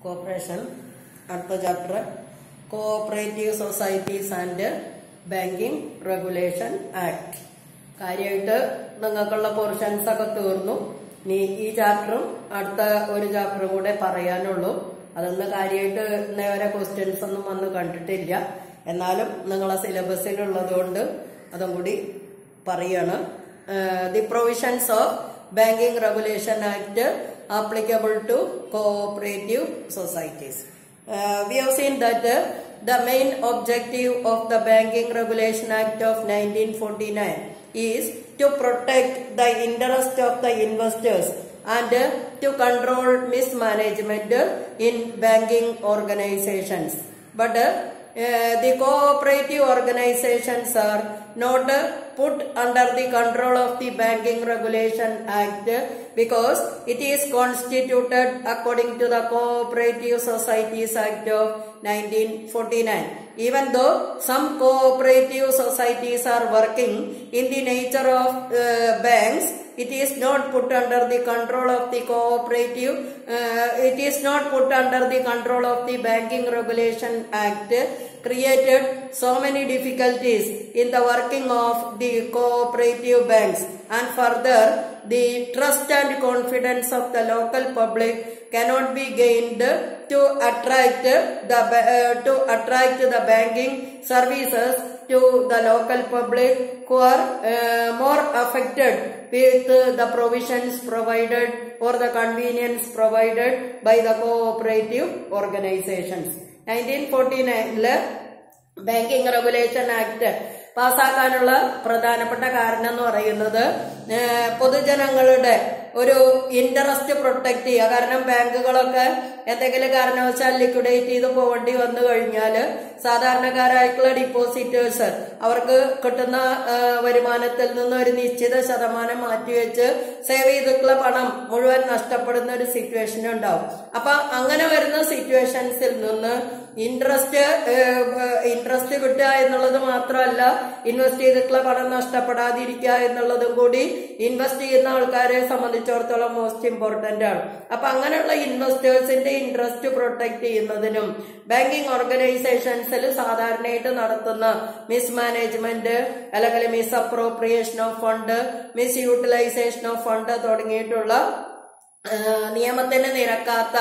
Corporation അടുത്ത chapter cooperative societies and banking regulation act. കാര്യമായിട്ട് നിങ്ങൾക്കുള്ള പോർഷൻസ് ഒക്കെ തീർന്നു. ഇനി ഈ ചാപ്റ്ററും അടുത്ത ഒരു ചാപ്റ്ററും കൂടെ പറയാനുള്ളൂ. അതൊന്നും കാര്യമായിട്ട് ഇന്നേ വരെ ക്വസ്റ്റ്യൻസ് ഒന്നും വന്ന് കണ്ടിട്ടില്ല. എന്നാലും നിങ്ങളെ സിലബസിലുള്ളത് കൊണ്ട് അതും കൂടി പറയാണ്. The provisions of banking regulation act applicable to cooperative societies. We have seen that the main objective of the Banking Regulation Act of 1949 is to protect the interest of the investors and to control mismanagement in banking organizations. But the cooperative organizations are not put under the control of the Banking Regulation Act because it is constituted according to the Cooperative Societies Act of 1949. Even though some cooperative societies are working in the nature of banks, it is not put under the control of the cooperative. It is not put under the control of the Banking Regulation Act, created so many difficulties in the working of the cooperative banks, and further the trust and confidence of the local public cannot be gained to attract the banking services to the local public who are more affected with the provisions provided or the convenience provided by the cooperative organizations. 1949 banking regulation act പാസ്സാക്കാനുള്ള പ്രധാനപ്പെട്ട കാരണം എന്ന് പറയുന്നത് പൊതുജനങ്ങളുടെ ഒരു interest protect ചെയ്യുക. കാരണം ബാങ്കുകളൊക്കെ എന്തെങ്കിലും കാരണവശാൽ ലിക്വിഡേറ്റ് ചെയ്ത് പോകേണ്ടി വന്നു കഴിഞ്ഞാൽ സാധാരണക്കാരായിട്ടുള്ള ഡിപ്പോസിറ്റേഴ്സ് അവർക്ക് കിട്ടുന്ന വരുമാനത്തിൽ നിന്ന് ഒരു നിശ്ചിത ശതമാനം മാറ്റിവെച്ച് സേവ് ചെയ്തിട്ടുള്ള പണം മുഴുവൻ നഷ്ടപ്പെടുന്ന ഒരു സിറ്റുവേഷൻ ഉണ്ടാവും. അപ്പൊ അങ്ങനെ വരുന്ന സിറ്റുവേഷൻസിൽ നിന്ന് ഇൻട്രസ്റ്റ് കിട്ടുക എന്നുള്ളത് മാത്രമല്ല, ഇൻവെസ്റ്റ് ചെയ്തിട്ടുള്ള പണം നഷ്ടപ്പെടാതിരിക്കുക എന്നുള്ളതും കൂടി ഇൻവെസ്റ്റ് ചെയ്യുന്ന ആൾക്കാരെ സംബന്ധിച്ചിടത്തോളം മോസ്റ്റ് ഇമ്പോർട്ടന്റ് ആണ്. അപ്പൊ അങ്ങനെയുള്ള ഇൻവെസ്റ്റേഴ്സിന്റെ ഇൻട്രസ്റ്റ് പ്രൊട്ടക്ട് ചെയ്യുന്നതിനും ബാങ്കിങ് ഓർഗനൈസേഷൻസിൽ സാധാരണയായിട്ട് നടത്തുന്ന മിസ്മാനേജ്മെന്റ് അല്ലെങ്കിൽ misappropriation of fund, misutilisation of fund തുടങ്ങിയിട്ടുള്ള നിയമത്തിന് നിരക്കാത്ത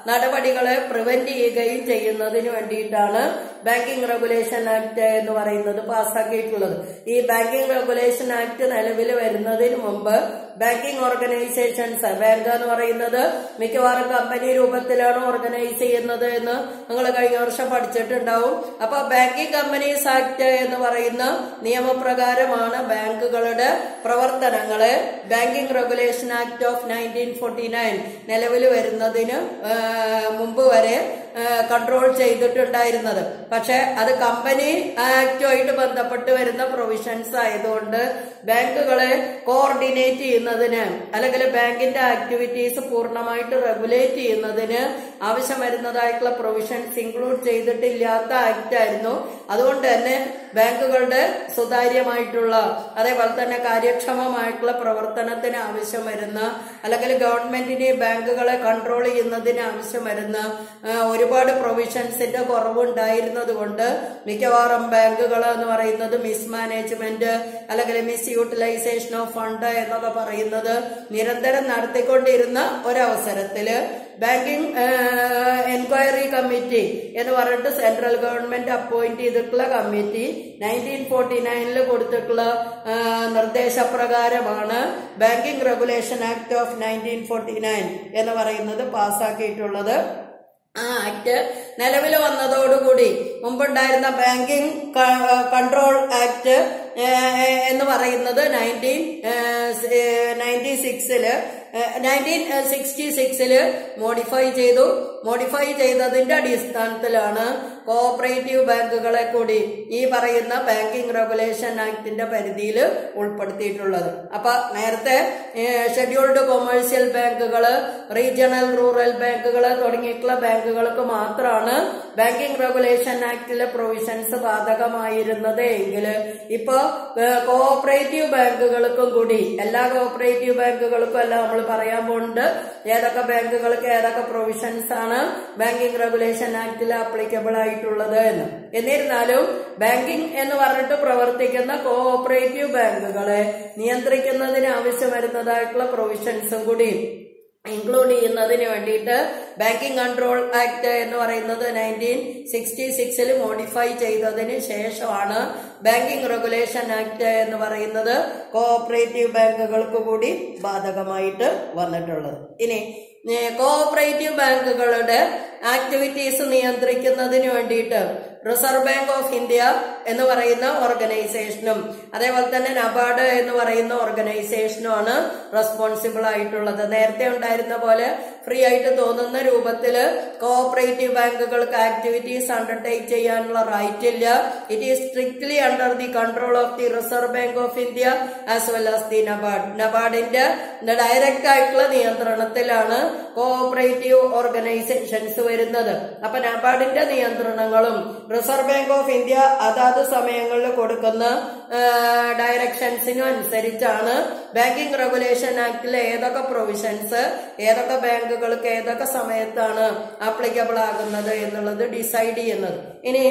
നടപടികളെ പ്രിവെന്റ് ചെയ്യുകയും ചെയ്യുന്നതിന് വേണ്ടിയിട്ടാണ് ബാങ്കിങ് റെഗുലേഷൻ ആക്ട് എന്ന് പറയുന്നത് പാസ്സാക്കിയിട്ടുള്ളത്. ഈ ബാങ്കിങ് റെഗുലേഷൻ ആക്ട് നിലവിൽ വരുന്നതിന് മുമ്പ് ബാങ്കിങ് ഓർഗനൈസേഷൻസ്, ബാങ്ക് എന്ന് പറയുന്നത് മിക്കവാറും കമ്പനി രൂപത്തിലാണ് ഓർഗനൈസ് ചെയ്യുന്നത് എന്ന് നിങ്ങൾ കഴിഞ്ഞ വർഷം പഠിച്ചിട്ടുണ്ടാവും. അപ്പൊ ബാങ്കിങ് കമ്പനീസ് ആക്ട് എന്ന് പറയുന്ന നിയമപ്രകാരമാണ് ബാങ്കുകളുടെ പ്രവർത്തനങ്ങളെ ബാങ്കിങ് റെഗുലേഷൻ ആക്ട് ഓഫ് 1949 നിലവിൽ വരുന്നതിന് മുമ്പ് വരെ കൺട്രോൾ ചെയ്തിട്ടുണ്ടായിരുന്നത്. പക്ഷെ അത് കമ്പനി ആക്ടുമായിട്ട് ബന്ധപ്പെട്ട് വരുന്ന പ്രൊവിഷൻസ് ആയതുകൊണ്ട് ബാങ്കുകളെ കോർഡിനേറ്റ് ചെയ്യുന്നതിന് അല്ലെങ്കിൽ ബാങ്കിന്റെ ആക്ടിവിറ്റീസ് പൂർണ്ണമായിട്ട് റെഗുലേറ്റ് ചെയ്യുന്നതിന് ആവശ്യം വരുന്നതായിട്ടുള്ള പ്രൊവിഷൻസ് ഇൻക്ലൂഡ് ചെയ്തിട്ടില്ലാത്ത ആക്ട് ആയിരുന്നു. അതുകൊണ്ട് തന്നെ ബാങ്കുകളുടെ സുതാര്യമായിട്ടുള്ള അതേപോലെ തന്നെ കാര്യക്ഷമമായിട്ടുള്ള പ്രവർത്തനത്തിന് ആവശ്യം വരുന്ന അല്ലെങ്കിൽ ഗവൺമെന്റിന് ബാങ്കുകളെ കൺട്രോൾ ചെയ്യുന്നതിന് ആവശ്യം വരുന്ന ഒരുപാട് പ്രൊവിഷൻസിന്റെ കുറവുണ്ടായിരുന്നത് കൊണ്ട് മിക്കവാറും ബാങ്കുകൾ എന്ന് പറയുന്നത് മിസ്മാനേജ്മെന്റ് അല്ലെങ്കിൽ മിസ് യൂട്ടിലൈസേഷൻ ഓഫ് ഫണ്ട് എന്നൊക്കെ പറയുന്നത് നിരന്തരം നടത്തിക്കൊണ്ടിരുന്ന ഒരവസരത്തില് ബാങ്കിങ് എൻക്വയറി കമ്മിറ്റി എന്ന് പറഞ്ഞിട്ട് സെൻട്രൽ ഗവൺമെന്റ് അപ്പോയിന്റ് ചെയ്തിട്ടുള്ള കമ്മിറ്റി 1949 കൊടുത്തിട്ടുള്ള നിർദ്ദേശപ്രകാരമാണ് ബാങ്കിങ് റെഗുലേഷൻ ആക്ട് ഓഫ് 1949 എന്ന് പറയുന്നത് പാസ്സാക്കിയിട്ടുള്ളത്. ആ ആക്ട് നിലവിൽ വന്നതോടുകൂടി മുമ്പുണ്ടായിരുന്ന ബാങ്കിങ് കൺട്രോൾ ആക്ട് എന്ന് പറയുന്നത് 1966 മോഡിഫൈ ചെയ്തു. മോഡിഫൈ ചെയ്തതിന്റെ അടിസ്ഥാനത്തിലാണ് കോഓപ്പറേറ്റീവ് ബാങ്കുകളെ കൂടി ഈ പറയുന്ന ബാങ്കിങ് റെഗുലേഷൻ ആക്ടിന്റെ പരിധിയിൽ ഉൾപ്പെടുത്തിയിട്ടുള്ളത്. അപ്പൊ നേരത്തെ ഷെഡ്യൂൾഡ് കൊമേഴ്സ്യൽ ബാങ്കുകള്, റീജിയണൽ റൂറൽ ബാങ്കുകള് തുടങ്ങിയിട്ടുള്ള ബാങ്കുകൾക്ക് മാത്രമാണ് ബാങ്കിങ് റെഗുലേഷൻ ആക്ടിലെ പ്രൊവിഷൻസ് ബാധകമായിരുന്നത് എങ്കിൽ ഇപ്പോ കോഓപ്പറേറ്റീവ് ബാങ്കുകൾക്കും കൂടി, എല്ലാ കോഓപ്പറേറ്റീവ് ബാങ്കുകൾക്കും അല്ല നമ്മൾ പറയാൻ പോകുന്നുണ്ട് ഏതൊക്കെ ബാങ്കുകൾക്ക് ഏതൊക്കെ പ്രൊവിഷൻസ് ആണ് ബാങ്കിങ് റെഗുലേഷൻ ആക്ടിൽ ആപ്ലിക്കബിൾ ആയിട്ടുള്ളത് എന്ന്. എന്നിരുന്നാലും ബാങ്കിങ് എന്ന് പറഞ്ഞിട്ട് പ്രവർത്തിക്കുന്ന കോഓപ്പറേറ്റീവ് ബാങ്കുകളെ നിയന്ത്രിക്കുന്നതിന് ആവശ്യം വരുന്നതായിട്ടുള്ള പ്രൊവിഷൻസും കൂടി ഇൻക്ലൂഡ് ചെയ്യുന്നതിന് വേണ്ടിയിട്ട് ബാങ്കിങ് കൺട്രോൾ ആക്ട് എന്ന് പറയുന്നത് 1966 മോഡിഫൈ ചെയ്തതിന് ശേഷമാണ് ബാങ്കിങ് റെഗുലേഷൻ ആക്ട് എന്ന് പറയുന്നത് കോഓപ്പറേറ്റീവ് ബാങ്കുകൾക്ക് കൂടി ബാധകമായിട്ട് വന്നിട്ടുള്ളത്. ഇനി കോഓപ്പറേറ്റീവ് ബാങ്കുകളുടെ ആക്ടിവിറ്റീസ് നിയന്ത്രിക്കുന്നതിന് വേണ്ടിയിട്ട് റിസർവ് ബാങ്ക് ഓഫ് ഇന്ത്യ എന്ന് പറയുന്ന ഓർഗനൈസേഷനും അതേപോലെ തന്നെ നബാർഡ് എന്ന് പറയുന്ന ഓർഗനൈസേഷനുമാണ് റെസ്പോൺസിബിൾ ആയിട്ടുള്ളത്. നേരത്തെ ഉണ്ടായിരുന്ന പോലെ ഫ്രീ ആയിട്ട് തോന്നുന്ന രൂപത്തില് കോഓപ്പറേറ്റീവ് ബാങ്കുകൾക്ക് ആക്ടിവിറ്റീസ് അണ്ടർടേക്ക് ചെയ്യാനുള്ള റൈറ്റ് ഇല്ല. It is strictly under the control of the reserve bank of India as well as the NABARD. നബാർഡിന്റെ ഡയറക്റ്റ് ആയിട്ടുള്ള നിയന്ത്രണത്തിലാണ് കോഓപ്പറേറ്റീവ് ഓർഗനൈസേഷൻസ് വരുന്നത്. അപ്പൊ നബാർഡിന്റെ നിയന്ത്രണങ്ങളും റിസർവ് ബാങ്ക് ഓഫ് ഇന്ത്യ അതാത് സമയങ്ങളിൽ കൊടുക്കുന്ന ഡയറക്ഷൻസിനും അനുസരിച്ചാണ് ബാങ്കിങ് റെഗുലേഷൻ ആക്ടിലെ ഏതൊക്കെ പ്രൊവിഷൻസ് ഏതൊക്കെ ബാങ്കുകൾക്ക് ഏതൊക്കെ സമയത്താണ് ആപ്ലിക്കബിൾ ആകുന്നത് എന്നുള്ളത് ഡിസൈഡ് ചെയ്യുന്നത്. ഇനി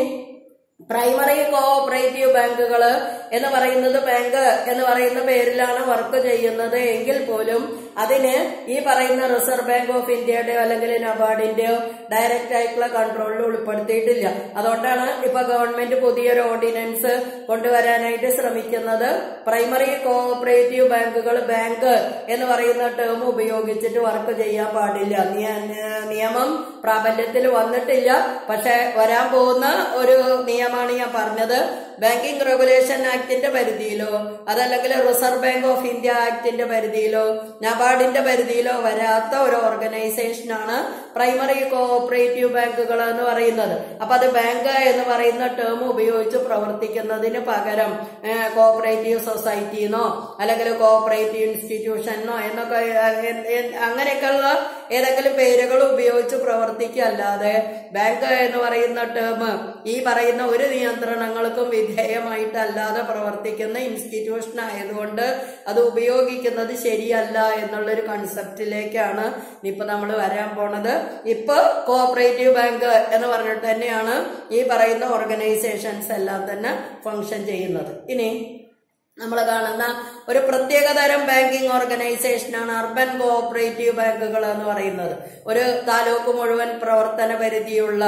പ്രൈമറി കോഓപ്പറേറ്റീവ് ബാങ്കുകള് എന്ന് പറയുന്നത് ബാങ്ക് എന്ന് പറയുന്ന പേരിലാണ് വർക്ക് ചെയ്യുന്നത് എങ്കിൽ പോലും അതിന് ഈ പറയുന്ന റിസർവ് ബാങ്ക് ഓഫ് ഇന്ത്യയുടെയോ അല്ലെങ്കിൽ നബാർഡിന്റെയോ ഡയറക്റ്റ് ആയിട്ടുള്ള കൺട്രോളിൽ ഉൾപ്പെടുത്തിയിട്ടില്ല. അതുകൊണ്ടാണ് ഇപ്പൊ ഗവൺമെന്റ് പുതിയൊരു ഓർഡിനൻസ് കൊണ്ടുവരാനായിട്ട് ശ്രമിക്കുന്നത്. പ്രൈമറി കോഓപ്പറേറ്റീവ് ബാങ്കുകൾ ബാങ്ക് എന്ന് പറയുന്ന ടേം ഉപയോഗിച്ചിട്ട് വർക്ക് ചെയ്യാൻ പാടില്ല. നിയമം പ്രാബല്യത്തിൽ വന്നിട്ടില്ല. പക്ഷെ വരാൻ പോകുന്ന ഒരു നിയമമാണ് ഞാൻ പറഞ്ഞത്. ബാങ്കിങ് റെഗുലേഷൻ ആക്ടിന്റെ പരിധിയിലോ അതല്ലെങ്കിൽ റിസർവ് ബാങ്ക് ഓഫ് ഇന്ത്യ ആക്ടിന്റെ പരിധിയിലോ നബാർഡിന്റെ പരിധിയിലോ വരാത്ത ഒരു ഓർഗനൈസേഷനാണ് പ്രൈമറി കോഓപ്പറേറ്റീവ് ബാങ്കുകൾ എന്ന് പറയുന്നത്. അപ്പൊ അത് ബാങ്ക് എന്ന് പറയുന്ന ടേം ഉപയോഗിച്ച് പ്രവർത്തിക്കുന്നതിന് പകരം കോഓപ്പറേറ്റീവ് സൊസൈറ്റിന്നോ അല്ലെങ്കിൽ കോഓപ്പറേറ്റീവ് ഇൻസ്റ്റിറ്റ്യൂഷനോ എന്നൊക്കെ അങ്ങനെയൊക്കെയുള്ള ഏതെങ്കിലും പേരുകൾ ഉപയോഗിച്ച് പ്രവർത്തിക്കല്ലാതെ ബാങ്ക് എന്ന് പറയുന്ന ടേം ഈ പറയുന്ന ഒരു നിയന്ത്രണങ്ങൾക്കും വിധേയമായിട്ടല്ലാതെ പ്രവർത്തിക്കുന്ന ഇൻസ്റ്റിറ്റ്യൂഷൻ ആയതുകൊണ്ട് അത് ഉപയോഗിക്കുന്നത് ശരിയല്ല എന്നുള്ളൊരു കൺസെപ്റ്റിലേക്കാണ് ഇപ്പൊ നമ്മൾ വരാൻ പോണത്. ഇപ്പൊ കോഓപ്പറേറ്റീവ് ബാങ്ക് എന്ന് പറഞ്ഞിട്ട് തന്നെയാണ് ഈ പറയുന്ന ഓർഗനൈസേഷൻസ് എല്ലാം തന്നെ ഫംഗ്ഷൻ ചെയ്യുന്നത്. ഇനി നമ്മൾ കാണുന്ന ഒരു പ്രത്യേകതരം ബാങ്കിങ് ഓർഗനൈസേഷനാണ് അർബൻ കോഓപ്പറേറ്റീവ് ബാങ്കുകൾ എന്ന് പറയുന്നത്. ഒരു താലൂക്ക് മുഴുവൻ പ്രവർത്തന പരിധിയുള്ള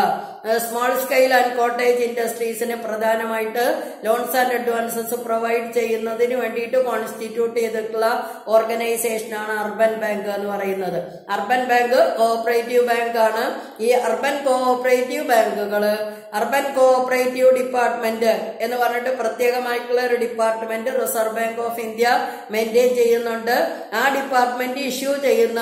സ്മോൾ സ്കെയിൽ ആൻഡ് കോട്ടേജ് ഇൻഡസ്ട്രീസിന് പ്രധാനമായിട്ട് ലോൺസ് ആൻഡ് അഡ്വാൻസസ് പ്രൊവൈഡ് ചെയ്യുന്നതിന് വേണ്ടിയിട്ട് കോൺസ്റ്റിറ്റ്യൂട്ട് ചെയ്തിട്ടുള്ള ഓർഗനൈസേഷനാണ് അർബൻ ബാങ്ക് എന്ന് പറയുന്നത്. അർബൻ ബാങ്ക് കോഓപ്പറേറ്റീവ് ബാങ്ക് ആണ്. ഈ അർബൻ കോഓപ്പറേറ്റീവ് ബാങ്കുകള് അർബൻ കോഓപ്പറേറ്റീവ് ഡിപ്പാർട്ട്മെന്റ് എന്ന് പറഞ്ഞിട്ട് പ്രത്യേകമായിട്ടുള്ള ഒരു department reserve bank of India maintain ചെയ്യുന്നുണ്ട്. ആ ഡിപ്പാർട്ട്മെന്റ് ഇഷ്യൂ ചെയ്യുന്ന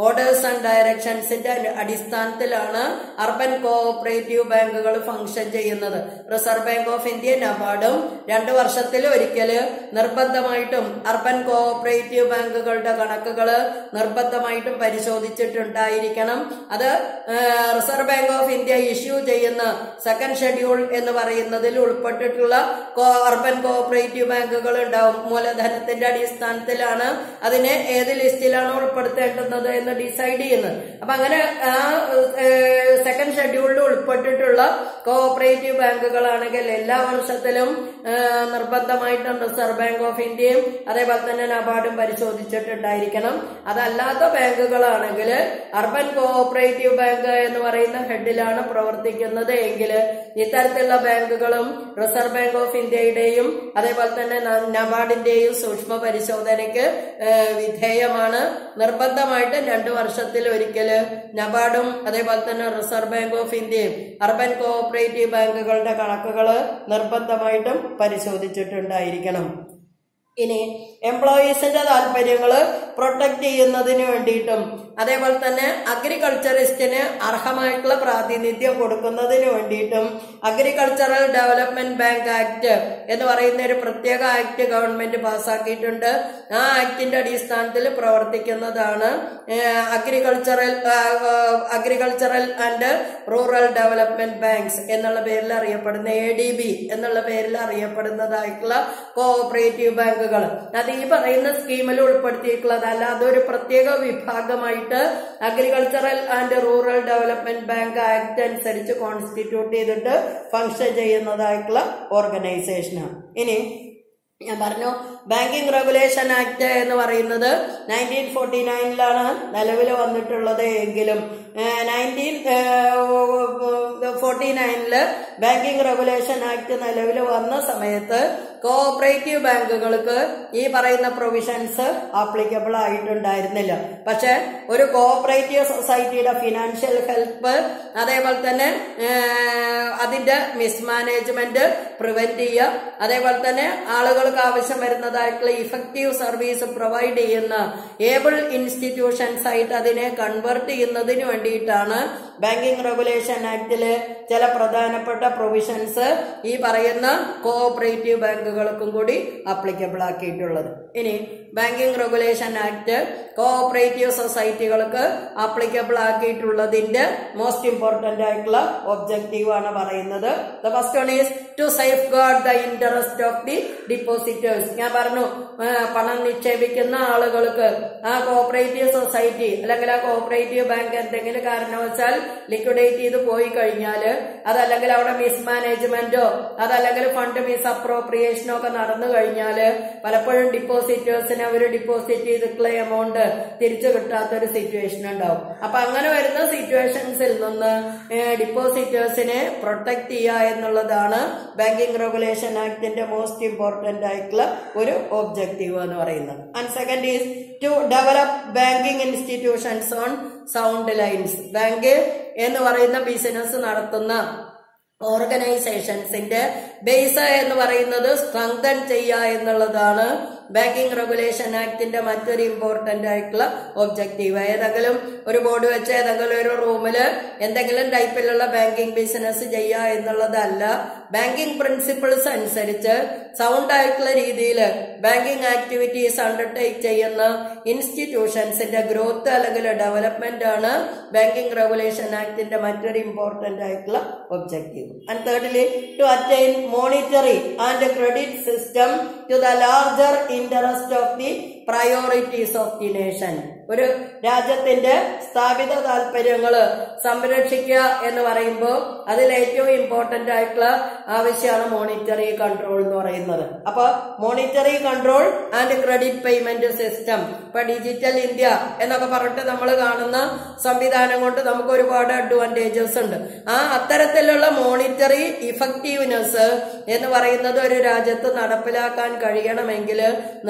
ഓർഡേഴ്സ് ആൻഡ് ഡയറക്ഷൻസിന്റെ അടിസ്ഥാനത്തിലാണ് അർബൻ കോഓപ്പറേറ്റീവ് ബാങ്കുകൾ ഫംഗ്ഷൻ ചെയ്യുന്നത്. റിസർവ് ബാങ്ക് ഓഫ് ഇന്ത്യ നബാർഡും 2 വർഷത്തിൽ ഒരിക്കല് നിർബന്ധമായിട്ടും അർബൻ കോഓപ്പറേറ്റീവ് ബാങ്കുകളുടെ കണക്കുകള് നിർബന്ധമായിട്ടും പരിശോധിച്ചിട്ടുണ്ടായിരിക്കണം. അത് reserve bank of India issue ചെയ്യുന്ന സെക്കൻഡ് ഷെഡ്യൂൾ എന്ന് പറയുന്നതിൽ ഉൾപ്പെട്ടിട്ടുള്ള അർബൻ കോഓപ്പറേറ്റീവ് ബാങ്കുകൾ ഉണ്ടാവും. മൂലധനത്തിന്റെ അടിസ്ഥാനത്തിലാണ് അതിനെ ഏത് ലിസ്റ്റിലാണ് ഉൾപ്പെടുത്തേണ്ടുന്നത് എന്ന് ഡിസൈഡ് ചെയ്യുന്നത്. അപ്പൊ അങ്ങനെ ആ സെക്കൻഡ് ഷെഡ്യൂളിൽ ഉൾപ്പെട്ടിട്ടുള്ള കോഓപ്പറേറ്റീവ് ബാങ്കുകളാണെങ്കിൽ എല്ലാ വർഷത്തിലും നിർബന്ധമായിട്ടും റിസർവ് ബാങ്ക് ഓഫ് ഇന്ത്യയും അതേപോലെ തന്നെ നബാർഡും പരിശോധിച്ചിട്ടുണ്ടായിരിക്കണം. അതല്ലാത്ത ബാങ്കുകളാണെങ്കിൽ അർബൻ കോഓപ്പറേറ്റീവ് ബാങ്ക് എന്ന് പറയുന്ന ഹെഡിലാണ് പ്രവർത്തിക്കുന്നത് എങ്കിൽ ഇത്തരത്തിലുള്ള ബാങ്കുകളും റിസർവ് ബാങ്ക് ഓഫ് ഇന്ത്യയുടെയും അതേപോലെ തന്നെ നബാർഡിന്റെയും സൂക്ഷ്മ പരിശോധനയ്ക്ക് വിധേയമാണ്. നിർബന്ധമായിട്ട് 2 വർഷത്തിൽ ഒരിക്കല് നബാർഡും അതേപോലെ തന്നെ റിസർവ് ബാങ്ക് ഓഫ് ഇന്ത്യയും അർബൻ കോഓപ്പറേറ്റീവ് ബാങ്കുകളുടെ കണക്കുകൾ നിർബന്ധമായിട്ടും പരിശോധിച്ചിട്ടുണ്ടായിരിക്കണം. ഇനി എംപ്ലോയീസിന്റെ താല്പര്യങ്ങള് പ്രൊട്ടക്ട് ചെയ്യുന്നതിന് വേണ്ടിയിട്ടും അതേപോലെ തന്നെ അഗ്രികൾച്ചറിസ്റ്റിന് അർഹമായിട്ടുള്ള പ്രാതിനിധ്യം കൊടുക്കുന്നതിന് വേണ്ടിയിട്ടും അഗ്രികൾച്ചറൽ ഡെവലപ്മെന്റ് ബാങ്ക് ആക്ട് എന്ന് പറയുന്ന ഒരു പ്രത്യേക ആക്ട് ഗവൺമെന്റ് പാസ്സാക്കിയിട്ടുണ്ട്. ആ ആക്ടിന്റെ അടിസ്ഥാനത്തിൽ പ്രവർത്തിക്കുന്നതാണ് agricultural and rural development banks എന്നുള്ള പേരിൽ അറിയപ്പെടുന്ന ADB എന്നുള്ള പേരിൽ അറിയപ്പെടുന്നതായിട്ടുള്ള കോഓപ്പറേറ്റീവ് ബാങ്കുകൾ. അത് ഈ പറയുന്ന സ്കീമിൽ ഉൾപ്പെടുത്തിയിട്ടുള്ളതല്ല. അതൊരു പ്രത്യേക വിഭാഗമായിട്ട് agricultural and rural development bank act അനുസരിച്ച് കോൺസ്റ്റിറ്റ്യൂട്ട് ചെയ്തിട്ട് ഫംഗ്ഷൻ ചെയ്യുന്നതായിട്ടുള്ള ഓർഗനൈസേഷനാണ്. ഇനി ഞാൻ പറഞ്ഞു ബാങ്കിങ് റെഗുലേഷൻ ആക്ട് എന്ന് പറയുന്നത് 1949 നിലവിൽ വന്നിട്ടുള്ളത് എങ്കിലും 1949 ബാങ്കിങ് റെഗുലേഷൻ ആക്ട് നിലവിൽ വന്ന സമയത്ത് കോഓപ്പറേറ്റീവ് ബാങ്കുകൾക്ക് ഈ പറയുന്ന പ്രൊവിഷൻസ് ആപ്ലിക്കബിൾ ആയിട്ടുണ്ടായിരുന്നില്ല. പക്ഷെ ഒരു കോഓപ്പറേറ്റീവ് സൊസൈറ്റിയുടെ ഫിനാൻഷ്യൽ ഹെൽപ്പ് അതേപോലെ തന്നെ അതിന്റെ മിസ്മാനേജ്മെന്റ് പ്രിവെന്റ് ചെയ്യുക, അതേപോലെ തന്നെ ആളുകൾക്ക് ആവശ്യം വരുന്നതായിട്ടുള്ള ഇഫക്റ്റീവ് സർവീസ് പ്രൊവൈഡ് ചെയ്യുന്ന ഏബിൾ ഇൻസ്റ്റിറ്റ്യൂഷൻസ് ആയിട്ട് അതിനെ കൺവേർട്ട് ചെയ്യുന്നതിന് വേണ്ടിയിട്ടാണ് ബാങ്കിങ് റെഗുലേഷൻ ആക്ടില് ചില പ്രധാനപ്പെട്ട പ്രൊവിഷൻസ് ഈ പറയുന്ന കോഓപ്പറേറ്റീവ് ബാങ്കുകൾക്കും കൂടി ആപ്ലിക്കബിൾ ആക്കിയിട്ടുള്ളത്. ഇനി ബാങ്കിങ് റെഗുലേഷൻ ആക്ട് കോഓപ്പറേറ്റീവ് സൊസൈറ്റികൾക്ക് ആപ്ലിക്കബിൾ ആക്കിയിട്ടുള്ളതിന്റെ മോസ്റ്റ് ഇമ്പോർട്ടന്റ് ആയിട്ടുള്ള ഒബ്ജക്റ്റീവ് ആണ് പറയുന്നത്. The first one is to safeguard the interest of the depositors. ഞാൻ പറഞ്ഞു പണം നിക്ഷേപിക്കുന്ന ആളുകൾക്ക് ആ കോഓപ്പറേറ്റീവ് സൊസൈറ്റി അല്ലെങ്കിൽ ആ കോഓപ്പറേറ്റീവ് ബാങ്ക് എന്തെങ്കിലും കാരണവശാൽ ലിക്വിഡേറ്റ് ചെയ്ത് പോയി കഴിഞ്ഞാൽ അതല്ലെങ്കിൽ അവിടെ മിസ്മാനേജ്മെന്റോ അതല്ലെങ്കിൽ ഫണ്ട് മിസ് അപ്രോപ്രിയേഷനോ ഒക്കെ നടന്നു കഴിഞ്ഞാൽ പലപ്പോഴും ഡിപ്പോസിറ്റേഴ്സിന് അവർ ഡിപ്പോസിറ്റ് ചെയ്തിട്ടുള്ള എമൗണ്ട് തിരിച്ചു കിട്ടാത്തൊരു സിറ്റുവേഷൻ ഉണ്ടാവും. അപ്പൊ അങ്ങനെ വരുന്ന സിറ്റുവേഷൻസിൽ നിന്ന് ഡിപ്പോസിറ്റേഴ്സിനെ പ്രൊട്ടക്ട് ചെയ്യുക എന്നുള്ളതാണ് ബാങ്കിങ് റെഗുലേഷൻ ആക്ടിന്റെ മോസ്റ്റ് ഇമ്പോർട്ടന്റ് ആയിട്ടുള്ള ഒരു ഒബ്ജക്റ്റീവ് എന്ന് പറയുന്നത്. And second is to develop banking institutions on sound lines. Bank എന്ന് പറയുന്ന ബിസിനസ് നടത്തുന്ന ഓർഗനൈസേഷൻസിന്റെ ബേസ് എന്ന് പറയുന്നത് സ്ട്രെങ്തൻ ചെയ്യുക എന്നുള്ളതാണ് ബാങ്കിങ് റെഗുലേഷൻ ആക്ടിന്റെ മറ്റൊരു ഇമ്പോർട്ടന്റ് ആയിട്ടുള്ള ഒബ്ജക്റ്റീവ്. ഏതെങ്കിലും ഒരു ബോർഡ് വെച്ച് ഏതെങ്കിലും ഒരു റൂമില് എന്തെങ്കിലും ടൈപ്പിലുള്ള ബാങ്കിങ് ബിസിനസ് ചെയ്യുക എന്നുള്ളതല്ല. ബാങ്കിങ് പ്രിൻസിപ്പിൾസ് അനുസരിച്ച് സൗണ്ട് ആയിട്ടുള്ള രീതിയിൽ ബാങ്കിങ് ആക്ടിവിറ്റീസ് അണ്ടർടേക്ക് ചെയ്യുന്ന ഇൻസ്റ്റിറ്റ്യൂഷൻസിന്റെ ഗ്രോത്ത് അല്ലെങ്കിൽ ഡെവലപ്മെന്റ് ആണ് ബാങ്കിങ് റെഗുലേഷൻ ആക്ടിന്റെ മറ്റൊരു ഇമ്പോർട്ടന്റ് ആയിട്ടുള്ള objective. And thirdly to attain monetary and credit system to the larger interest of the priorities of the nation. ഒരു രാജ്യത്തിന്റെ സ്ഥാപിത താല്പര്യങ്ങള് സംരക്ഷിക്കുക എന്ന് പറയുമ്പോൾ അതിൽ ഏറ്റവും ഇമ്പോർട്ടന്റ് ആയിട്ടുള്ള ആവശ്യമാണ് മോണിറ്ററി കൺട്രോൾ എന്ന് പറയുന്നത്. അപ്പൊ monetary control and credit payment system, ഇപ്പൊ ഡിജിറ്റൽ ഇന്ത്യ എന്നൊക്കെ പറഞ്ഞിട്ട് നമ്മൾ കാണുന്ന സംവിധാനം കൊണ്ട് നമുക്ക് ഒരുപാട് അഡ്വാൻറ്റേജസ് ഉണ്ട്. ആ അത്തരത്തിലുള്ള മോണിറ്ററി ഇഫക്റ്റീവ്നെസ് എന്ന് പറയുന്നത് ഒരു രാജ്യത്ത് നടപ്പിലാക്കാൻ കഴിയണമെങ്കിൽ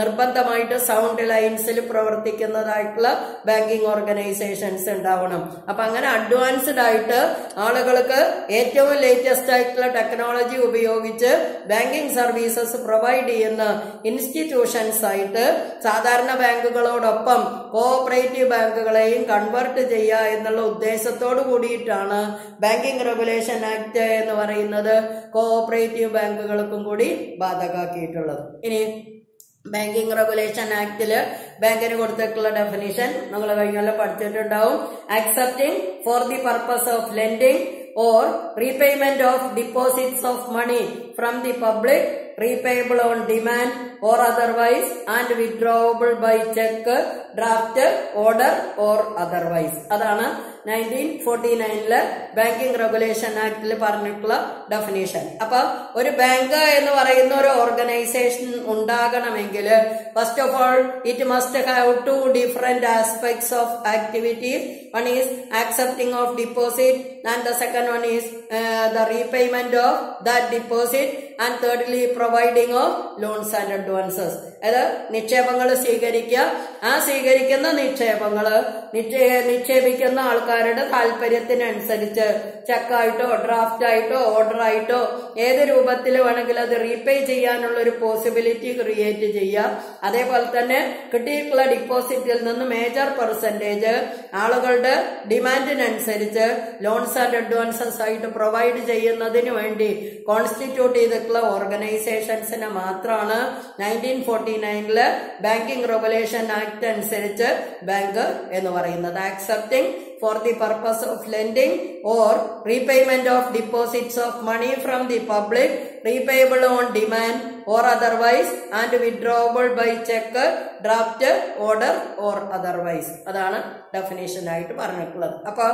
നിർബന്ധമായിട്ട് സൗണ്ട് ലൈൻസിൽ പ്രവർത്തിക്കുന്നതായിട്ടുള്ള ബാങ്കിങ് ഓർഗനൈസേഷൻസ് ഉണ്ടാവണം. അപ്പൊ അങ്ങനെ അഡ്വാൻസ്ഡ് ആയിട്ട് ആളുകൾക്ക് ഏറ്റവും ലേറ്റസ്റ്റ് ആയിട്ടുള്ള ടെക്നോളജി ഉപയോഗിച്ച് ബാങ്കിങ് സർവീസസ് പ്രൊവൈഡ് ചെയ്യുന്ന ഇൻസ്റ്റിറ്റ്യൂഷൻസ് ആയിട്ട് സാധാരണ ബാങ്കുകളോടൊപ്പം കോഓപ്പറേറ്റീവ് ബാങ്കുകളെയും കൺവേർട്ട് ചെയ്യുക എന്നുള്ള ഉദ്ദേശത്തോടു കൂടിയിട്ടാണ് ബാങ്കിങ് റെഗുലേഷൻ ആക്ട് എന്ന് പറയുന്നത് കോഓപ്പറേറ്റീവ് ബാങ്കുകൾക്കും കൂടി ബാധകമാക്കിയിട്ടുള്ളത്. ഇനി ബാങ്കിങ് റെഗുലേഷൻ ആക്ടില് ബാങ്കിന് കൊടുത്തിട്ടുള്ള ഡെഫിനിഷൻ നമ്മൾ കഴിഞ്ഞാലും പഠിച്ചിട്ടുണ്ടാവും. Accepting for the purpose of lending or repayment of deposits of money from the public, repayable on demand or otherwise, and withdrawable by check, draft, order or otherwise. അതാണ് 1949 banking regulation ആക്ടിൽ പറഞ്ഞിട്ടുള്ള definition. അപ്പൊ ഒരു bank എന്ന് പറയുന്ന ഒരു organisation ഉണ്ടാകണമെങ്കിൽ first of all it must have two different aspects of activities. One is accepting of deposit and the second one is the repayment of that deposit and thirdly providing of loans and advances. അതായത് നിക്ഷേപങ്ങൾ സ്വീകരിക്കുക, ആ സ്വീകരിക്കുന്ന നിക്ഷേപങ്ങള് നിക്ഷേപിക്കുന്ന ആൾക്കാരുടെ താല്പര്യത്തിനനുസരിച്ച് ചെക്കായിട്ടോ draft ആയിട്ടോ order ആയിട്ടോ ഏത് രൂപത്തിൽ വേണമെങ്കിലും അത് റീപേ ചെയ്യാനുള്ള ഒരു പോസിബിലിറ്റി ക്രിയേറ്റ് ചെയ്യുക. അതേപോലെ തന്നെ കിട്ടിയിട്ടുള്ള ഡിപ്പോസിറ്റിൽ നിന്ന് മേജർ പെർസെന്റേജ് ആളുകളുടെ ഡിമാൻഡിനനുസരിച്ച് ലോൺസ് ആൻഡ് അഡ്വാൻസസ് ആയിട്ട് പ്രൊവൈഡ് ചെയ്യുന്നതിന് വേണ്ടി കോൺസ്റ്റിറ്റ്യൂട്ട് ചെയ്തിട്ടുള്ള ഓർഗനൈസേഷൻസിനെ മാത്രമാണ് 1949 ബാങ്കിംഗ് റെഗുലേഷൻ ആക്ട് അനുസരിച്ച് ബാങ്ക് എന്ന് പറയുന്നത്. Accepting for the purpose of lending or repayment of deposits of money from the public, repayable on demand or otherwise, and withdrawable by check, draft, order or otherwise. അതാണ് definition ആയിട്ട് പറഞ്ഞിട്ടുള്ളത്. അപ്പൊ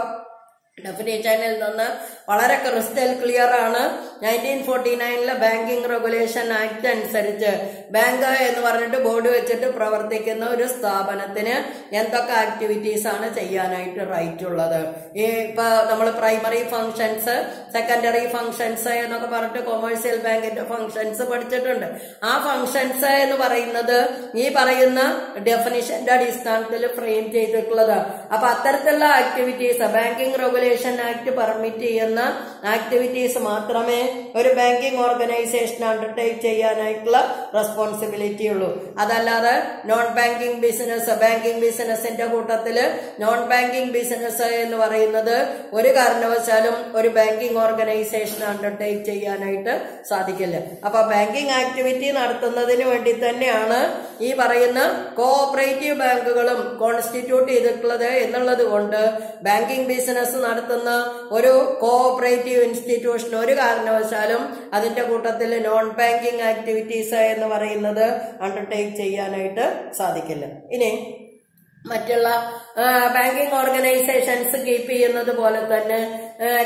ഡെഫിനേഷനിൽ നിന്ന് വളരെ crystal clear ആണ്. 1949 banking regulation act അനുസരിച്ച് bank എന്ന് പറഞ്ഞിട്ട് ബോർഡ് വെച്ചിട്ട് പ്രവർത്തിക്കുന്ന ഒരു സ്ഥാപനത്തിന് എന്തൊക്കെ ആക്ടിവിറ്റീസ് ആണ് ചെയ്യാനായിട്ട് റൈറ്റ് ഉള്ളത്. ഈ ഇപ്പൊ നമ്മൾ പ്രൈമറി ഫങ്ഷൻസ്, സെക്കൻഡറി ഫങ്ഷൻസ് എന്നൊക്കെ പറഞ്ഞിട്ട് കൊമേഴ്സ്യൽ ബാങ്കിന്റെ ഫങ്ഷൻസ് പഠിച്ചിട്ടുണ്ട്. ആ ഫങ്ഷൻസ് എന്ന് പറയുന്നത് ഈ പറയുന്ന ഡെഫിനിഷന്റെ അടിസ്ഥാനത്തിൽ ഫ്രെയിം ചെയ്തിട്ടുള്ളത്. അപ്പൊ അത്തരത്തിലുള്ള activities banking regulation act permit ചെയ്യുന്ന ആക്ടിവിറ്റീസ് മാത്രമേ ഒരു ബാങ്കിംഗ് ഓർഗനൈസേഷൻ അണ്ടർടേക്ക് ചെയ്യാനായിട്ടുള്ള റെസ്പോൺസിബിലിറ്റി ഉള്ളൂ. അതല്ലാതെ നോൺ ബാങ്കിംഗ് ബിസിനസ്, ബാങ്കിംഗ് ബിസിനസിന്റെ കൂട്ടത്തില് നോൺ ബാങ്കിംഗ് ബിസിനസ് എന്ന് പറയുന്നത് ഒരു കാരണവശാലും ഒരു ബാങ്കിംഗ് ഓർഗനൈസേഷൻ അണ്ടർടേക്ക് ചെയ്യാനായിട്ട് സാധിക്കില്ല. അപ്പൊ ബാങ്കിംഗ് ആക്ടിവിറ്റി നടത്തുന്നതിന് വേണ്ടി തന്നെയാണ് ഈ പറയുന്ന കോഓപ്പറേറ്റീവ് ബാങ്കുകളും കോൺസ്റ്റിറ്റ്യൂട്ട് ചെയ്തിട്ടുള്ളത് എന്നുള്ളത് കൊണ്ട് ബാങ്കിംഗ് ബിസിനസ് നടത്തുന്ന ഒരു കോഓപ്പറേറ്റീവ് ഇൻസ്റ്റിറ്റ്യൂഷൻ ഒരു കാരണവശാലും അതിന്റെ കൂട്ടത്തിൽ നോൺ ബാങ്കിംഗ് ആക്ടിവിറ്റീസ് എന്ന് പറയുന്നത് അണ്ടർടേക്ക് ചെയ്യാനായിട്ട് സാധിക്കില്ല. ഇനി മറ്റുള്ള ബാങ്കിംഗ് ഓർഗനൈസേഷൻസ് കീപ്പ് ചെയ്യുന്നത് പോലെ തന്നെ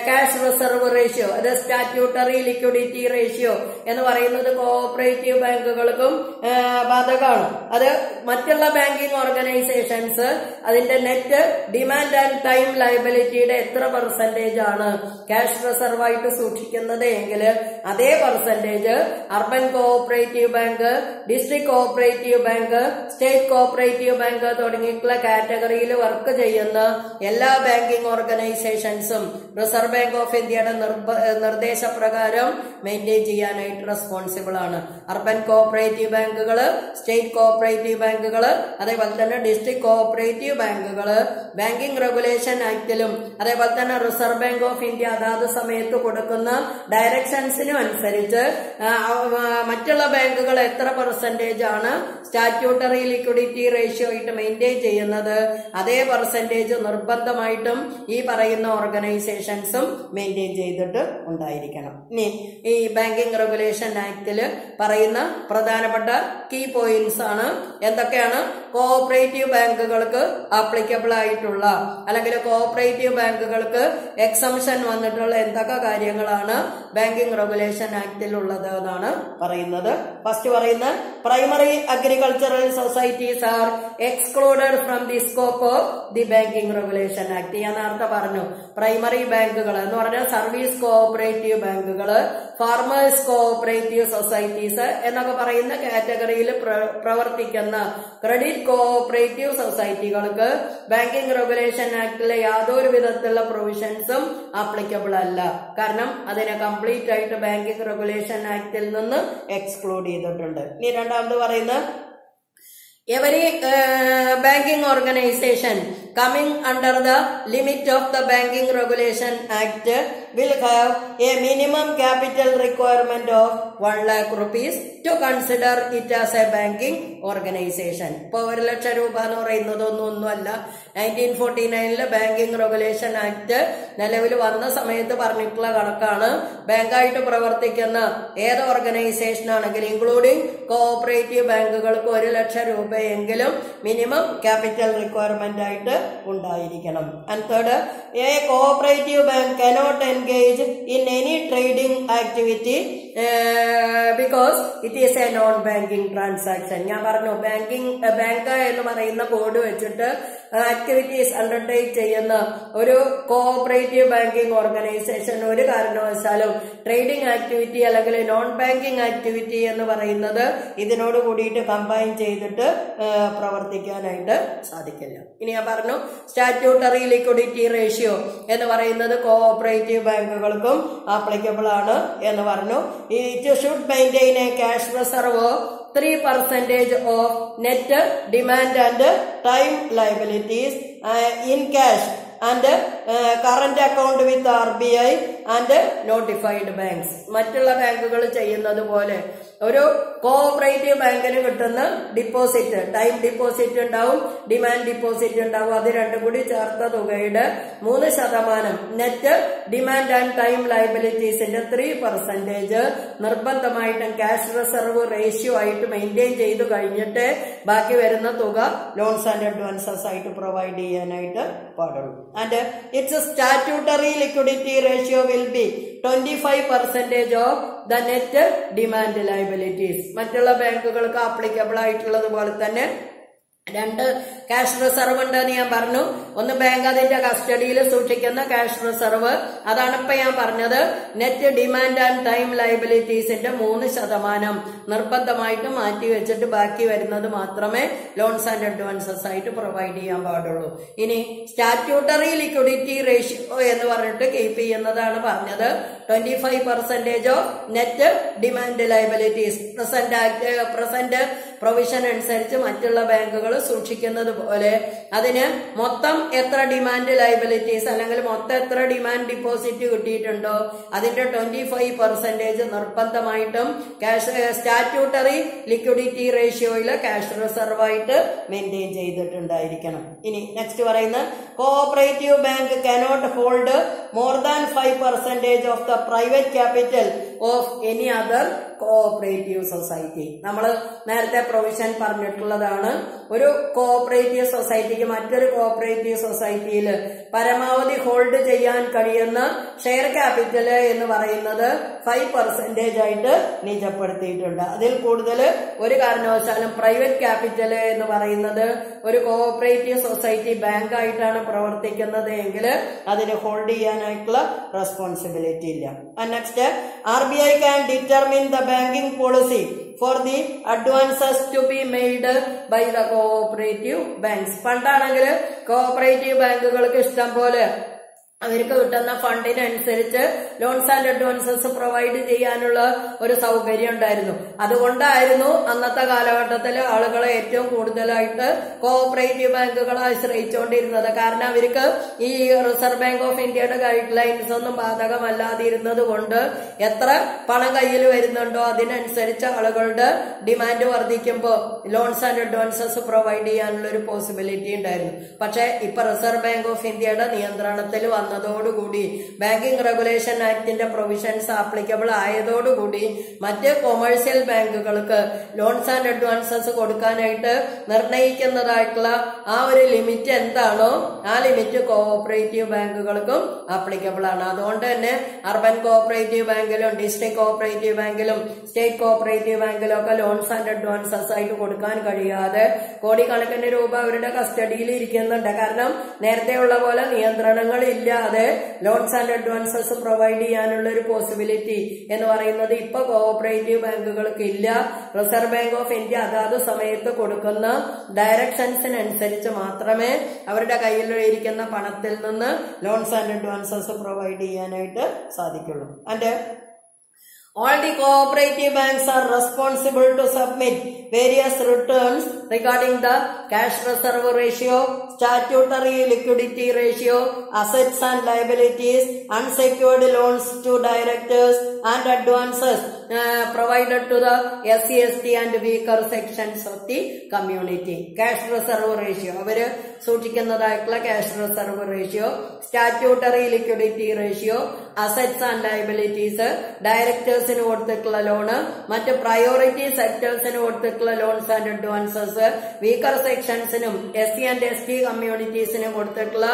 ക്യാഷ് റിസർവ് റേഷ്യോ, അത് സ്റ്റാറ്റ്യൂട്ടറി ലിക്വിഡിറ്റി റേഷ്യോ എന്ന് പറയുന്നത് കോഓപ്പറേറ്റീവ് ബാങ്കുകൾക്കും ബാധകമാണ്. അത് മറ്റുള്ള ബാങ്കിംഗ് ഓർഗനൈസേഷൻസ് അതിന്റെ നെറ്റ് ഡിമാൻഡ് ആൻഡ് ടൈം ലയബിലിറ്റിയുടെ എത്ര പെർസെന്റേജ് ആണ് ക്യാഷ് റിസർവ് ആയിട്ട് സൂക്ഷിക്കുന്നത് എങ്കിൽ അതേ percentage urban cooperative bank, district cooperative bank, state cooperative bank തുടങ്ങിയിട്ടുള്ള കാറ്റഗറിയിൽ വർക്ക് ചെയ്യുന്ന എല്ലാ ബാങ്കിംഗ് ഓർഗനൈസേഷൻസും റിസർവ് ബാങ്ക് ഓഫ് ഇന്ത്യയുടെ നിർദ്ദേശപ്രകാരം മെയിൻറ്റെയിൻ ചെയ്യാനായിട്ട് റെസ്പോൺസിബിൾ ആണ്. അർബൻ കോഓപ്പറേറ്റീവ് ബാങ്കുകള്, സ്റ്റേറ്റ് കോഓപ്പറേറ്റീവ് ബാങ്കുകള്, അതേപോലെ തന്നെ ഡിസ്ട്രിക്ട് കോഓപ്പറേറ്റീവ് ബാങ്കുകള് ബാങ്കിംഗ് റെഗുലേഷൻ ആക്ടിലും അതേപോലെ തന്നെ റിസർവ് ബാങ്ക് ഓഫ് ഇന്ത്യ അതാത് സമയത്ത് കൊടുക്കുന്ന ഡയറക്ഷൻസിനും അനുസരിച്ച് മറ്റുള്ള ബാങ്കുകൾ എത്ര പെർസെന്റേജ് ആണ് സ്റ്റാറ്റ്യൂട്ടറി ലിക്വിഡിറ്റി റേഷ്യോ ആയിട്ട് മെയിൻറ്റെയിൻ ചെയ്യുന്നത് അതേ പെർസെന്റേജ് നിർബന്ധമായിട്ടും ഈ പറയുന്ന ഓർഗനൈസേഷൻസും മെയിൻറ്റെയിൻ ചെയ്തിട്ട് ഉണ്ടായിരിക്കണം. ഇനി ഈ ബാങ്കിംഗ് റെഗുലേഷൻ ആക്ടില് പറയുന്ന പ്രധാനപ്പെട്ട കീ പോയിന്റ്സ് ആണ് എന്തൊക്കെയാണ്? കോഓപ്പറേറ്റീവ് ബാങ്കുകൾക്ക് ആപ്ലിക്കബിൾ ആയിട്ടുള്ള അല്ലെങ്കിൽ കോഓപ്പറേറ്റീവ് ബാങ്കുകൾക്ക് എക്സംഷൻ വന്നിട്ടുള്ള എന്തൊക്കെ കാര്യങ്ങളാണ് ബാങ്കിംഗ് റെഗുലേഷൻ ആക്ടിൽ ഉള്ളത് എന്നാണ് പറയുന്നത്. ഫസ്റ്റ് പറയുന്ന primary agricultural societies are excluded from the scope of the banking regulation act. ഞാൻ നേരത്തെ പറഞ്ഞു പ്രൈമറി ബാങ്കുകൾ എന്ന് പറഞ്ഞാൽ സർവീസ് കോഓപ്പറേറ്റീവ് ബാങ്കുകള്, ഫാർമേഴ്സ് കോഓപ്പറേറ്റീവ് സൊസൈറ്റീസ് എന്നൊക്കെ പറയുന്ന കാറ്റഗറിയിൽ പ്രവർത്തിക്കുന്ന ക്രെഡിറ്റ് കോഓപ്പറേറ്റീവ് സൊസൈറ്റികൾക്ക് ബാങ്കിംഗ് റെഗുലേഷൻ ആക്ടിലെ യാതൊരു വിധത്തിലുള്ള പ്രൊവിഷൻസും ആപ്ലിക്കബിൾ അല്ല. കാരണം അതിനെ കംപ്ലീറ്റ് ആയിട്ട് ബാങ്കിംഗ് റെഗുലേഷൻ ആക്ടിൽ നിന്ന് എക്സ്ക്ലൂഡ് ചെയ്തിട്ടുണ്ട്. ഇനി രണ്ടാമത് പറയുന്ന every banking organization coming under the limit of the Banking Regulation Act will have a minimum capital requirement of 1 lakh rupees to consider it as a banking organization. ഇപ്പോൾ 1 ലക്ഷം രൂപ എന്ന് പറയുന്നതൊന്നുമല്ല. 1949 banking regulation act നിലവിൽ വന്ന സമയത്ത് പറഞ്ഞിട്ടുള്ള കണക്കാണ്. ബാങ്കായിട്ട് പ്രവർത്തിക്കുന്ന ഏത് ഓർഗനൈസേഷൻ ആണെങ്കിലും ഇൻക്ലൂഡിംഗ് കോഓപ്പറേറ്റീവ് ബാങ്കുകൾക്ക് 1 ലക്ഷം രൂപയെങ്കിലും മിനിമം ക്യാപിറ്റൽ റിക്വയർമെന്റ് ആയിട്ട് ഉണ്ടായിരിക്കണം. And third, A cooperative bank cannot engage in any trading activity because it is a non banking transaction. ഞാൻ പറഞ്ഞു ബാങ്ക് എന്ന് പറയുന്ന ബോർഡ് വെച്ചിട്ട് ആക്ടിവിറ്റീസ് അണ്ടർടേക്ക് ചെയ്യുന്ന ഒരു കോഓപ്പറേറ്റീവ് ബാങ്കിങ് ഓർഗനൈസേഷൻ ഒരു കാരണവശാലും ട്രേഡിംഗ് ആക്ടിവിറ്റി അല്ലെങ്കിൽ നോൺ ബാങ്കിങ് ആക്ടിവിറ്റി എന്ന് പറയുന്നത് ഇതിനോട് കൂടിയിട്ട് കമ്പൈൻ ചെയ്തിട്ട് പ്രവർത്തിക്കാനായിട്ട് സാധിക്കില്ല. ഇനി ഞാൻ പറഞ്ഞു സ്റ്റാറ്റ്യൂട്ടറി ലിക്വിഡിറ്റി റേഷ്യോ എന്ന് പറയുന്നത് കോഓപ്പറേറ്റീവ് ബാങ്കുകൾക്കും ആപ്ലിക്കബിൾ ആണ് എന്ന് പറഞ്ഞു. It should maintain A cash reserve 3% of net demand and time liabilities in cash and current account with RBI and notified banks. മറ്റുള്ള ബാങ്കുകൾ ചെയ്യുന്നത് പോലെ ഒരു കോഓപ്പറേറ്റീവ് ബാങ്കിന് കിട്ടുന്ന ഡിപ്പോസിറ്റ്, ടൈം ഡിപ്പോസിറ്റ് ഉണ്ടാവും, ഡിമാൻഡ് ഡിപ്പോസിറ്റ് ഉണ്ടാവും. അത് രണ്ടും കൂടി ചേർത്ത തുകയുടെ 3% നെറ്റ് ഡിമാൻഡ് ആൻഡ് ടൈം ലയബിലിറ്റീസിന്റെ 3% നിർബന്ധമായിട്ടും ക്യാഷ് റിസർവ് റേഷ്യോ ആയിട്ട് മെയിൻറ്റെയിൻ ചെയ്തു കഴിഞ്ഞിട്ട് ബാക്കി വരുന്ന തുക ലോൺസ് ആൻഡ് അഡ്വാൻസസ് ആയിട്ട് പ്രൊവൈഡ് ചെയ്യാനായിട്ട് പാടുള്ളൂ. And it's statutory liquidity ratio will be 25% of the net demand liabilities. മറ്റുള്ള ബാങ്കുകൾക്ക് ആപ്ലിക്കബിൾ ആയിട്ടുള്ളത് പോലെ തന്നെ രണ്ട് ക്യാഷ് റിസർവ് ഉണ്ടെന്ന് ഞാൻ പറഞ്ഞു. ഒന്ന് ബാങ്ക് അതിന്റെ കസ്റ്റഡിയിൽ സൂക്ഷിക്കുന്ന ക്യാഷ് റിസർവ്, അതാണ് ഇപ്പൊ ഞാൻ പറഞ്ഞത്. നെറ്റ് ഡിമാൻഡ് ആൻഡ് ടൈം ലയബിലിറ്റീസിന്റെ 3% നിർബന്ധമായിട്ട് മാറ്റി വെച്ചിട്ട് ബാക്കി വരുന്നത് മാത്രമേ ലോൺസ് ആൻഡ് അഡ്വാൻസസ് ആയിട്ട് പ്രൊവൈഡ് ചെയ്യാൻ പാടുള്ളൂ. ഇനി സ്റ്റാറ്റ്യൂട്ടറി ലിക്വിഡിറ്റി റേഷ്യോ എന്ന് പറഞ്ഞിട്ട് കീപ്പ് ചെയ്യുന്നതാണ് പറഞ്ഞത്. 25% of net demand liabilities present provision അനുസരിച്ച് മറ്റുള്ള ബാങ്കുകൾ സൂക്ഷിക്കുന്നത് പോലെ അതിന് മൊത്തം എത്ര ഡിമാൻഡ് ലയബിലിറ്റീസ് അല്ലെങ്കിൽ മൊത്തം എത്ര ഡിമാൻഡ് ഡിപ്പോസിറ്റ് കിട്ടിയിട്ടുണ്ടോ അതിന്റെ 25% നിർബന്ധമായിട്ടും സ്റ്റാറ്റ്യൂട്ടറി ലിക്വിഡിറ്റി റേഷ്യോയില് ക്യാഷ് റിസർവ് ആയിട്ട് മെയിൻറ്റെയിൻ ചെയ്തിട്ടുണ്ടായിരിക്കണം. ഇനി നെക്സ്റ്റ് പറയുന്ന cooperative bank cannot hold more than 5% of the private capital of any other cooperative society. നമ്മൾ നേരത്തെ പ്രൊവിഷൻ പറഞ്ഞിട്ടുള്ളതാണ്. ഒരു കോഓപ്പറേറ്റീവ് സൊസൈറ്റിക്ക് മറ്റൊരു കോഓപ്പറേറ്റീവ് സൊസൈറ്റിയിൽ പരമാവധി ഹോൾഡ് ചെയ്യാൻ കഴിയുന്ന ഷെയർ ക്യാപിറ്റൽ എന്ന് പറയുന്നത് 5% ആയിട്ട് നിജപ്പെടുത്തിയിട്ടുണ്ട്. അതിൽ കൂടുതൽ ഒരു കാരണവശാലും പ്രൈവറ്റ് ക്യാപിറ്റൽ എന്ന് പറയുന്നത് ഒരു കോഓപ്പറേറ്റീവ് സൊസൈറ്റി ബാങ്ക് ആയിട്ടാണ് പ്രവർത്തിക്കുന്നത് എങ്കിൽ അതിന് ഹോൾഡ് ചെയ്യാനായിട്ടുള്ള റെസ്പോൺസിബിലിറ്റി ഇല്ല. Next, RBI can determine the banking policy for the advances to be made by the cooperative banks. പണ്ടാണെങ്കിൽ കോഓപ്പറേറ്റീവ് ബാങ്കുകൾക്ക് ഇഷ്ടം പോലെ അവർക്ക് കിട്ടുന്ന ഫണ്ടിനനുസരിച്ച് ലോൺസ് ആൻഡ് അഡ്വാൻസസ് പ്രൊവൈഡ് ചെയ്യാനുള്ള ഒരു സൗകര്യം ഉണ്ടായിരുന്നു. അതുകൊണ്ടായിരുന്നു അന്നത്തെ കാലഘട്ടത്തിൽ ആളുകളെ ഏറ്റവും കൂടുതലായിട്ട് കോഓപ്പറേറ്റീവ് ബാങ്കുകളെ ആശ്രയിച്ചുകൊണ്ടിരുന്നത്. കാരണം അവർക്ക് ഈ റിസർവ് ബാങ്ക് ഓഫ് ഇന്ത്യയുടെ ഗൈഡ് ലൈൻസ് ഒന്നും ബാധകമല്ലാതിരുന്നത് കൊണ്ട് എത്ര പണം കയ്യിൽ വരുന്നുണ്ടോ അതിനനുസരിച്ച് ആളുകളുടെ ഡിമാൻഡ് വർദ്ധിക്കുമ്പോൾ ലോൺസ് ആൻഡ് അഡ്വാൻസസ് പ്രൊവൈഡ് ചെയ്യാനുള്ള ഒരു പോസിബിലിറ്റി ഉണ്ടായിരുന്നു. പക്ഷെ ഇപ്പൊ റിസർവ് ബാങ്ക് ഓഫ് ഇന്ത്യയുടെ നിയന്ത്രണത്തിൽ വന്നതോടുകൂടി ബാങ്കിംഗ് റെഗുലേഷൻ ആക്ടിന്റെ പ്രൊവിഷൻസ് ആപ്ലിക്കബിൾ ആയതോടുകൂടി മറ്റ് കൊമേഴ്സ്യൽ ബാങ്കുകൾക്ക് ലോൺസ് ആൻഡ് അഡ്വാൻസസ് കൊടുക്കാനായിട്ട് നിർണയിക്കുന്നതായിട്ടുള്ള ആ ഒരു ലിമിറ്റ് എന്താണോ ആ ലിമിറ്റ് കോഓപ്പറേറ്റീവ് ബാങ്കുകൾക്കും ആപ്ലിക്കബിൾ ആണ്. അതുകൊണ്ട് തന്നെ അർബൻ കോഓപ്പറേറ്റീവ് ബാങ്കിലും ഡിസ്ട്രിക്ട് കോഓപ്പറേറ്റീവ് ബാങ്കിലും സ്റ്റേറ്റ് കോഓപ്പറേറ്റീവ് ബാങ്കിലും ഒക്കെ ലോൺസ് ആൻഡ് അഡ്വാൻസസ് ആയിട്ട് കൊടുക്കാൻ കഴിയാതെ കോടിക്കണക്കിന് രൂപ അവരുടെ കസ്റ്റഡിയിൽ ഇരിക്കുന്നുണ്ട്. കാരണം നേരത്തെയുള്ള പോലെ നിയന്ത്രണങ്ങൾ ഇല്ലാതെ ലോൺസ് ആൻഡ് അഡ്വാൻസസ് പ്രൊവൈഡ് ചെയ്യാനുള്ള ഒരു പോസിബിലിറ്റി എന്ന് പറയുന്നത് ഇപ്പൊ കോഓപ്പറേറ്റീവ് ബാങ്കുകൾക്ക് ഇല്ല. റിസർവ് ബാങ്ക് ഓഫ് ഇന്ത്യ അതാത് സമയത്ത് കൊടുക്കുന്ന ഡയറക്ഷൻസിനനുസരിച്ച് മാത്രമേ അവരുടെ കയ്യിൽ ഇരിക്കുന്ന പണത്തിൽ നിന്ന് ലോൺസ് ആൻഡ് അഡ്വാൻസസ് പ്രൊവൈഡ് ചെയ്യാനായിട്ട് സാധിക്കുള്ളൂ. And all the cooperative banks are responsible to submit various returns regarding the cash reserve ratio, statutory liquidity ratio, assets and liabilities, unsecured loans to directors and advances provided to the SC/ST and weaker sections of the community. Cash reserve ratio, അവര് സൂക്ഷിക്കുന്നതായിട്ടുള്ള cash reserve ratio, statutory liquidity ratio, assets and liabilities, ഡയറക്ടേഴ്സിന് കൊടുത്തിട്ടുള്ള loan, മറ്റ് priority സെക്ടേഴ്സിന് കൊടുത്തിട്ടുള്ള loans and advances, weaker സെക്ഷൻസിനും SC/ST കമ്മ്യൂണിറ്റീസിനും കൊടുത്തിട്ടുള്ള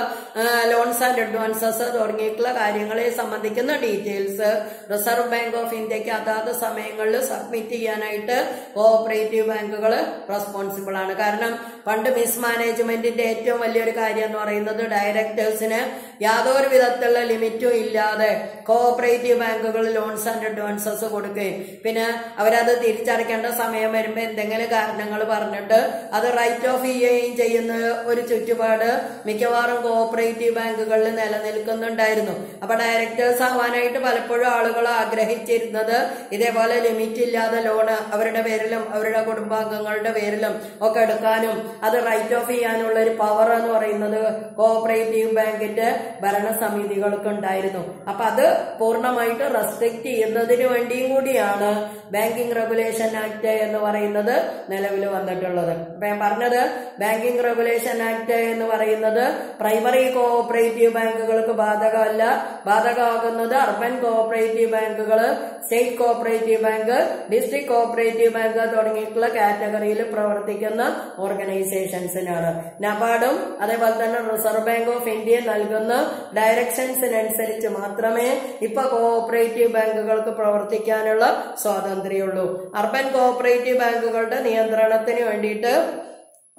ലോൺസ് ആൻഡ് അഡ്വാൻസസ് തുടങ്ങിയിട്ടുള്ള കാര്യങ്ങളെ സംബന്ധിക്കുന്ന ഡീറ്റെയിൽസ് റിസർവ് ബാങ്ക് ഓഫ് ഇന്ത്യക്ക് അതാത് സമയങ്ങളിൽ സബ്മിറ്റ് ചെയ്യാനായിട്ട് കോഓപ്പറേറ്റീവ് ബാങ്കുകൾ റെസ്പോൺസിബിൾ ആണ്. കാരണം പണ്ട് മിസ്മാനേജ്മെന്റിന്റെ ഏറ്റവും വലിയൊരു കാര്യം എന്ന് പറയുന്നത് ഡയറക്ടേഴ്സിന് യാതൊരു വിധത്തിലുള്ള ലിമിറ്റും ഇല്ലാതെ കോഓപ്പറേറ്റീവ് ബാങ്കുകൾ ലോൺസ് ആൻഡ് അഡ്വാൻസസ് കൊടുക്കുകയും പിന്നെ അവരത് തിരിച്ചടയ്ക്കേണ്ട സമയം വരുമ്പോൾ എന്തെങ്കിലും കാരണങ്ങൾ പറഞ്ഞിട്ട് അത് റൈറ്റ് ഓഫ് ചെയ്യുകയും ചെയ്യുന്ന ഒരു ചുറ്റുപാട് മിക്കവാറും കോഓപ്പറേറ്റീവ് ബാങ്കുകളിൽ നിലനിൽക്കുന്നുണ്ടായിരുന്നു. അപ്പൊ ഡയറക്ടേഴ്സ് ആവാനായിട്ട് പലപ്പോഴും ആളുകൾ ആഗ്രഹിച്ചിരുന്നത് ഇതേപോലെ ലിമിറ്റ് ഇല്ലാതെ ലോണ് അവരുടെ പേരിലും അവരുടെ കുടുംബാംഗങ്ങളുടെ പേരിലും ഒക്കെ എടുക്കാനും അത് റൈറ്റ് ഓഫ് ചെയ്യാനുള്ള ഒരു പവർ എന്ന് പറയുന്നത് കോഓപ്പറേറ്റീവ് ബാങ്കിന്റെ ഭരണസമിതികൾക്ക് ഉണ്ടായിരുന്നു. അപ്പൊ അത് പൂർണ്ണമായിട്ട് റെസ്ട്രിക്ട് ചെയ്യുന്നതിന് വേണ്ടിയും കൂടിയാണ് ബാങ്കിങ് റെഗുലേഷൻ ആക്ട് എന്ന് പറയുന്നത് നിലവിൽ വന്നിട്ടുള്ളത്. അപ്പൊ ഞാൻ പറഞ്ഞത് ബാങ്കിങ് റെഗുലേഷൻ ആക്ട് എന്ന് പറയുന്നത് പ്രൈമറി കോഓപ്പറേറ്റീവ് ബാങ്കുകൾക്ക് ബാധകമല്ല. ബാധകമാകുന്നത് അർബൻ കോഓപ്പറേറ്റീവ് ബാങ്കുകൾ, state cooperative bank, district cooperative bank തുടങ്ങിയിട്ടുള്ള കാറ്റഗറിയിൽ പ്രവർത്തിക്കുന്ന ഓർഗനൈസേഷൻസിനാണ്. നബാർഡും അതേപോലെ തന്നെ റിസർവ് ബാങ്ക് ഓഫ് ഇന്ത്യ നൽകുന്ന ഡയറക്ഷൻസിനനുസരിച്ച് മാത്രമേ ഇപ്പൊ കോഓപ്പറേറ്റീവ് ബാങ്കുകൾക്ക് പ്രവർത്തിക്കാനുള്ള സ്വാതന്ത്ര്യമുള്ളൂ. അർബൻ കോഓപ്പറേറ്റീവ് ബാങ്കുകളുടെ നിയന്ത്രണത്തിന് വേണ്ടിയിട്ട്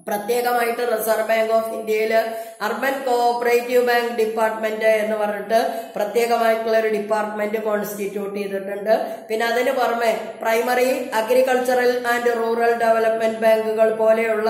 പ്രത്യേകമായിട്ട് റിസർവ് ബാങ്ക് ഓഫ് ഇന്ത്യയിൽ അർബൻ കോഓപ്പറേറ്റീവ് ബാങ്ക് ഡിപ്പാർട്ട്മെന്റ് എന്ന് പറഞ്ഞിട്ട് പ്രത്യേകമായിട്ടുള്ള ഒരു ഡിപ്പാർട്ട്മെന്റ് കോൺസ്റ്റിറ്റ്യൂട്ട് ചെയ്തിട്ടുണ്ട്. പിന്നെ അതിന് പുറമെ primary agricultural and rural development ബാങ്കുകൾ പോലെയുള്ള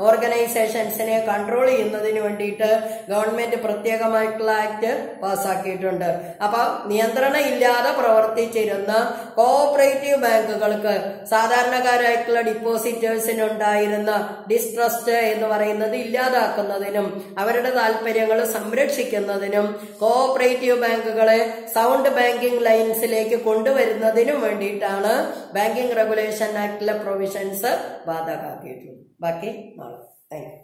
ഓർഗനൈസേഷൻസിനെ കൺട്രോൾ ചെയ്യുന്നതിന് വേണ്ടിയിട്ട് ഗവൺമെന്റ് പ്രത്യേകമായിട്ടുള്ള ആക്ട് പാസ്സാക്കിയിട്ടുണ്ട്. അപ്പൊ നിയന്ത്രണം ഇല്ലാതെ പ്രവർത്തിച്ചിരുന്ന കോഓപ്പറേറ്റീവ് ബാങ്കുകൾക്ക് സാധാരണക്കാരായിട്ടുള്ള ഡിപ്പോസിറ്റേഴ്സിനുണ്ടായിരുന്ന ഡിസ്ട്രസ്റ്റ് എന്ന് പറയുന്നത് ഇല്ലാതാക്കുന്നതിനും അവരുടെ താല്പര്യങ്ങൾ സംരക്ഷിക്കുന്നതിനും കോഓപ്പറേറ്റീവ് ബാങ്കുകളെ സൗണ്ട് ബാങ്കിംഗ് ലൈൻസിലേക്ക് കൊണ്ടുവരുന്നതിനും വേണ്ടിയിട്ടാണ് ബാങ്കിംഗ് റെഗുലേഷൻ ആക്ടിലെ പ്രൊവിഷൻസ് ബാധകമാക്കിയിട്ടുള്ളത്. ബാക്കി നാളെ. Thank you.